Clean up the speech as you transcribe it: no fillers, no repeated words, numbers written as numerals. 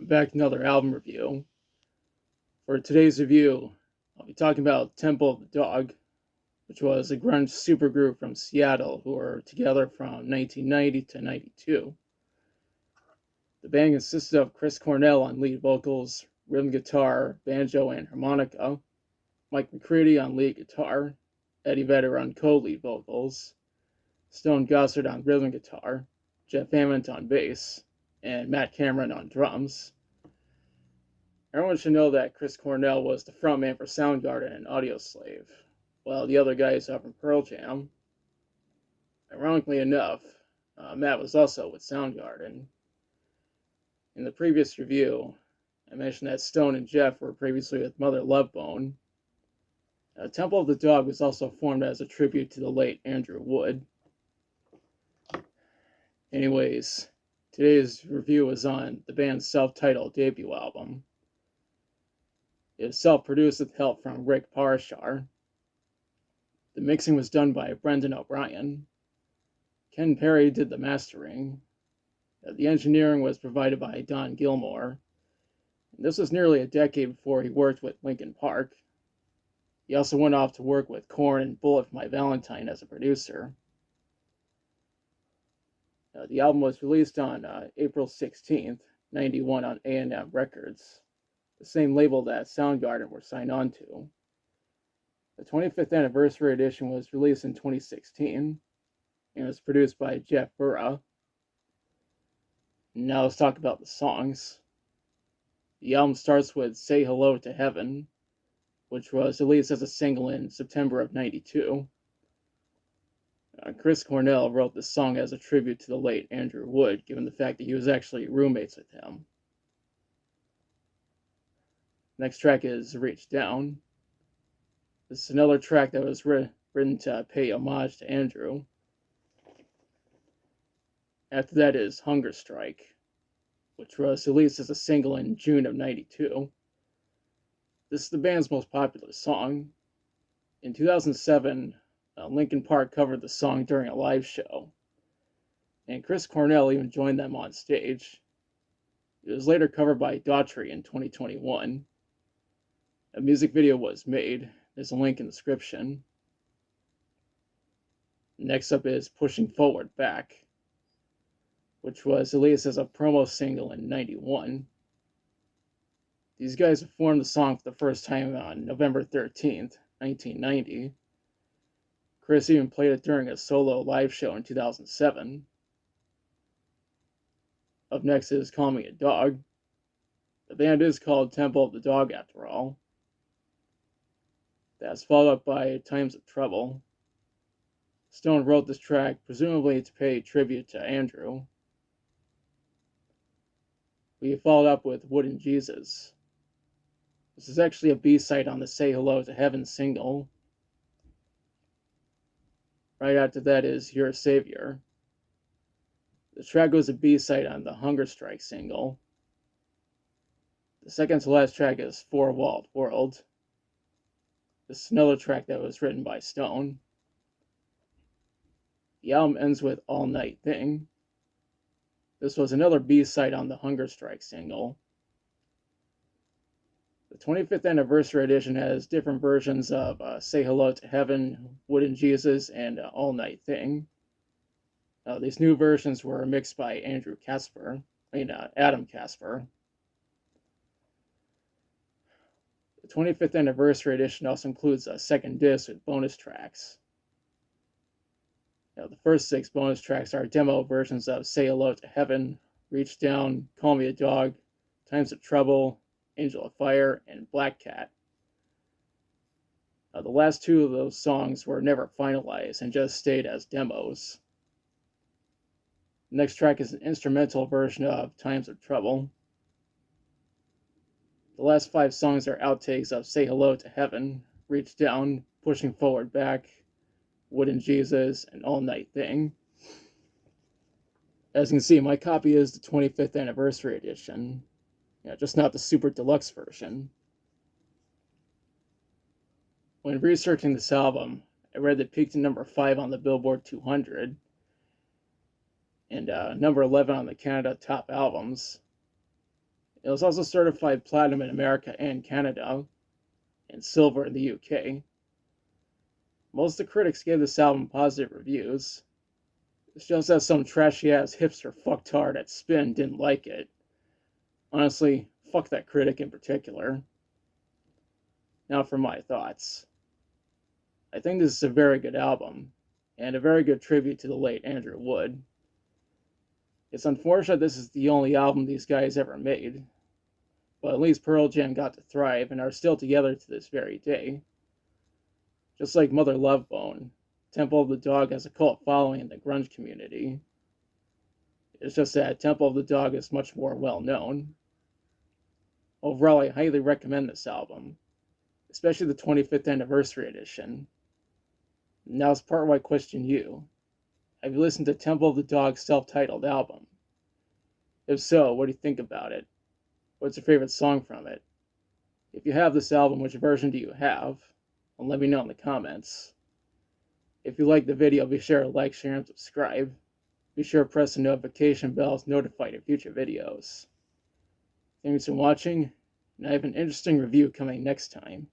Back to another album review. For today's review, I'll be talking about Temple of the Dog, which was a grunge supergroup from Seattle who were together from 1990 to 92. The band consisted of Chris Cornell on lead vocals, rhythm guitar, banjo, and harmonica, Mike McCready on lead guitar, Eddie Vedder on co-lead vocals, Stone Gossard on rhythm guitar, Jeff Ament on bass, and Matt Cameron on drums. Everyone should know that Chris Cornell was the frontman for Soundgarden and Audioslave, while the other guys are from Pearl Jam. Ironically enough, Matt was also with Soundgarden. In the previous review, I mentioned that Stone and Jeff were previously with Mother Love Bone. Temple of the Dog was also formed as a tribute to the late Andrew Wood. Anyways, today's review is on the band's self-titled debut album. It is self-produced with help from Rick Parashar. The mixing was done by Brendan O'Brien. Ken Perry did the mastering. The engineering was provided by Don Gilmore. This was nearly a decade before he worked with Linkin Park. He also went off to work with Korn and Bullet for My Valentine as a producer. The album was released on April 16th, 91 on A&M Records, the same label that Soundgarden were signed on to. The 25th anniversary edition was released in 2016 and was produced by Jeff Burra. Now let's talk about the songs. The album starts with Say Hello to Heaven, which was released as a single in September of 92. Chris Cornell wrote this song as a tribute to the late Andrew Wood, given the fact that he was actually roommates with him. Next track is Reach Down. This is another track that was written to pay homage to Andrew. After that is Hunger Strike, which was released as a single in June of 92. This is the band's most popular song. In 2007, Linkin Park covered the song during a live show, and Chris Cornell even joined them on stage. It was later covered by Daughtry in 2021. A music video was made. There's a link in the description. Next up is Pushing Forward Back, which was released as a promo single in 91. These guys performed the song for the first time on November 13th, 1990. Chris even played it during a solo live show in 2007. Up next is Call Me a Dog. The band is called Temple of the Dog after all. That's followed up by Times of Trouble. Stone wrote this track presumably to pay tribute to Andrew. We followed up with Wooden Jesus. This is actually a B-side on the Say Hello to Heaven single. Right after that is Your Savior. The track was a B-side on the Hunger Strike single. The second to last track is Four Walled World. This is another track that was written by Stone. The album ends with All Night Thing. This was another B-side on the Hunger Strike single. The 25th anniversary edition has different versions of Say Hello to Heaven, Wooden Jesus, and All Night Thing. These new versions were mixed by Adam Kasper. The 25th anniversary edition also includes a second disc with bonus tracks. The first 6 bonus tracks are demo versions of Say Hello to Heaven, Reach Down, Call Me a Dog, Times of Trouble, Angel of Fire, and Black Cat. The last 2 of those songs were never finalized and just stayed as demos. The next track is an instrumental version of Times of Trouble. The last 5 songs are outtakes of Say Hello to Heaven, Reach Down, Pushing Forward Back, Wooden Jesus, and All Night Thing. As you can see, my copy is the 25th anniversary edition. Just not the super deluxe version. When researching this album, I read that it peaked at number 5 on the Billboard 200 and number 11 on the Canada Top Albums. It was also certified platinum in America and Canada, and silver in the UK. Most of the critics gave this album positive reviews. It's just that some trashy ass hipster fucktard at Spin didn't like it. Honestly, fuck that critic in particular. Now for my thoughts. I think this is a very good album, and a very good tribute to the late Andrew Wood. It's unfortunate this is the only album these guys ever made, but at least Pearl Jam got to thrive and are still together to this very day. Just like Mother Love Bone, Temple of the Dog has a cult following in the grunge community. It's just that Temple of the Dog is much more well known. Overall, I highly recommend this album, especially the 25th anniversary edition. Now it's part where I question you. Have you listened to Temple of the Dog's self-titled album? If so, what do you think about it? What's your favorite song from it? If you have this album, which version do you have? And let me know in the comments. If you like the video, be sure to like, share, and subscribe. Be sure to press the notification bell to notify of future videos. Thanks for watching, and I have an interesting review coming next time.